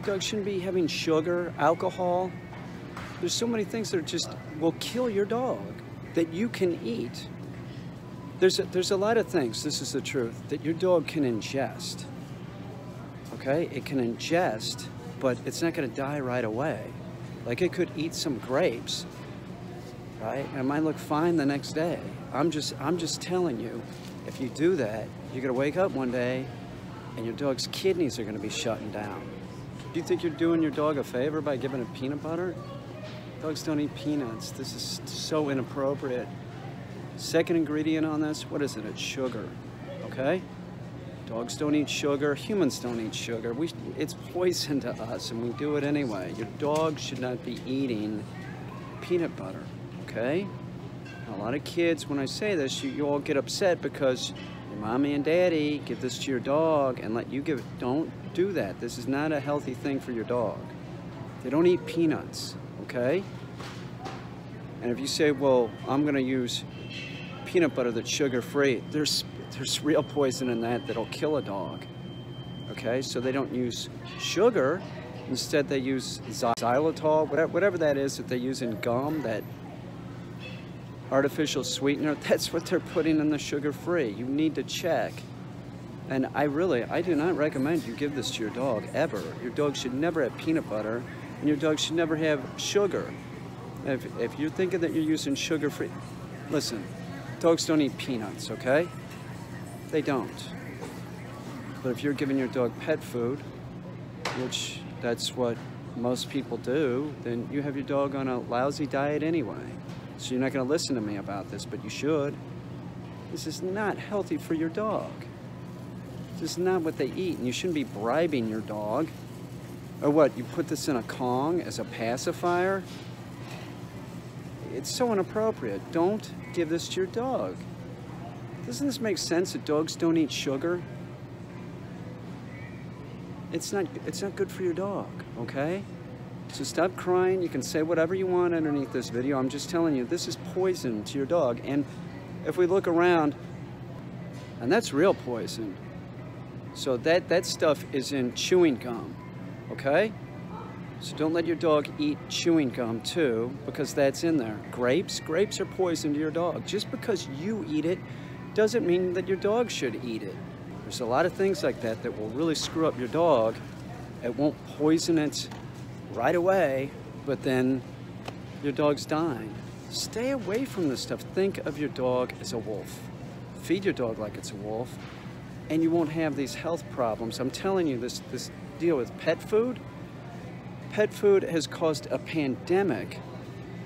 dog shouldn't be having sugar, alcohol. There's so many things that just will kill your dog that you can eat. There's a lot of things, this is the truth, that your dog can ingest. Okay? It can ingest, but it's not going to die right away. Like it could eat some grapes, right? And it might look fine the next day. I'm just telling you, if you do that, you're going to wake up one day and your dog's kidneys are going to be shutting down. Do you think you're doing your dog a favor by giving it peanut butter? Dogs don't eat peanuts. This is so inappropriate. Second ingredient on this, what is it? It's sugar, okay? Dogs don't eat sugar, humans don't eat sugar. It's poison to us and we do it anyway. Your dog should not be eating peanut butter, okay? A lot of kids, when I say this, you all get upset because your mommy and daddy give this to your dog and let you give it. Don't do that. This is not a healthy thing for your dog. They don't eat peanuts, okay? And if you say, well, I'm gonna use peanut butter that's sugar-free, there's real poison in that that'll kill a dog, okay? So they don't use sugar. Instead, they use xylitol, whatever that is that they use in gum, that artificial sweetener. That's what they're putting in the sugar-free. You need to check. And I do not recommend you give this to your dog, ever. Your dog should never have peanut butter, and your dog should never have sugar. If you're thinking that you're using sugar-free, listen, dogs don't eat peanuts, okay? They don't. But if you're giving your dog pet food, which that's what most people do, then you have your dog on a lousy diet anyway. So you're not going to listen to me about this, but you should. This is not healthy for your dog. This is not what they eat, and you shouldn't be bribing your dog. Or what, you put this in a Kong as a pacifier? It's so inappropriate. Don't give this to your dog. Doesn't this make sense that dogs don't eat sugar? It's not good for your dog, okay? So stop crying. You can say whatever you want underneath this video. I'm just telling you, this is poison to your dog. And if we look around, and that's real poison. So that stuff is in chewing gum, okay? So don't let your dog eat chewing gum too, because that's in there. Grapes are poison to your dog. Just because you eat it doesn't mean that your dog should eat it. There's a lot of things like that that will really screw up your dog. It won't poison it right away, but then your dog's dying. Stay away from this stuff. Think of your dog as a wolf. Feed your dog like it's a wolf, and you won't have these health problems. I'm telling you, this deal with pet food has caused a pandemic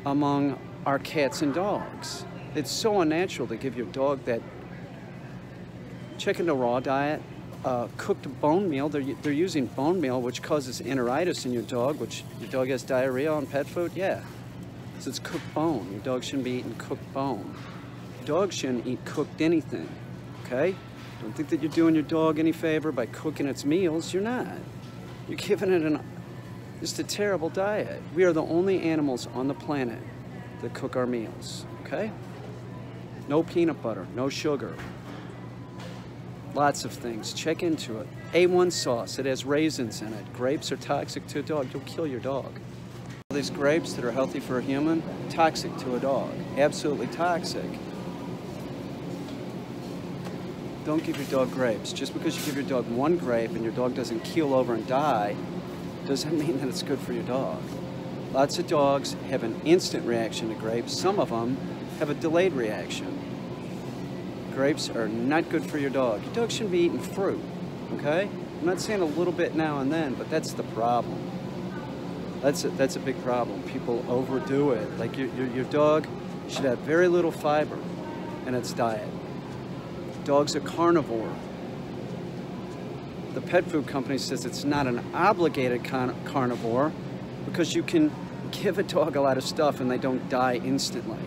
among our cats and dogs. It's so unnatural to give your dog that chicken to raw diet, cooked bone meal. They're using bone meal, which causes enteritis in your dog, which your dog has diarrhea on pet food. Yeah, so it's cooked bone. Your dog shouldn't be eating cooked bone. Dogs shouldn't eat cooked anything, okay? Don't think that you're doing your dog any favor by cooking its meals. You're not. You're giving it just a terrible diet. We are the only animals on the planet that cook our meals, okay? No peanut butter, no sugar. Lots of things. Check into it. A1 sauce, it has raisins in it. Grapes are toxic to a dog. You'll kill your dog. These grapes that are healthy for a human, toxic to a dog. Absolutely toxic. Don't give your dog grapes. Just because you give your dog one grape and your dog doesn't keel over and die, doesn't mean that it's good for your dog. Lots of dogs have an instant reaction to grapes. Some of them have a delayed reaction. Grapes are not good for your dog. Your dog shouldn't be eating fruit, okay? I'm not saying a little bit now and then, but that's the problem. That's a big problem. People overdo it. Like your dog should have very little fiber in its diet. Dogs are carnivore. The pet food company says it's not an obligated carnivore because you can give a dog a lot of stuff and they don't die instantly.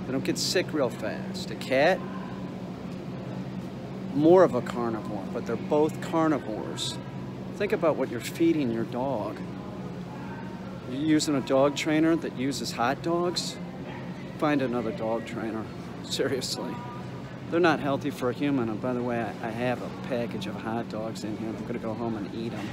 They don't get sick real fast. A cat, more of a carnivore, but they're both carnivores. Think about what you're feeding your dog. You're using a dog trainer that uses hot dogs? Find another dog trainer. Seriously. They're not healthy for a human. And by the way, I have a package of hot dogs in here. I'm going to go home and eat them.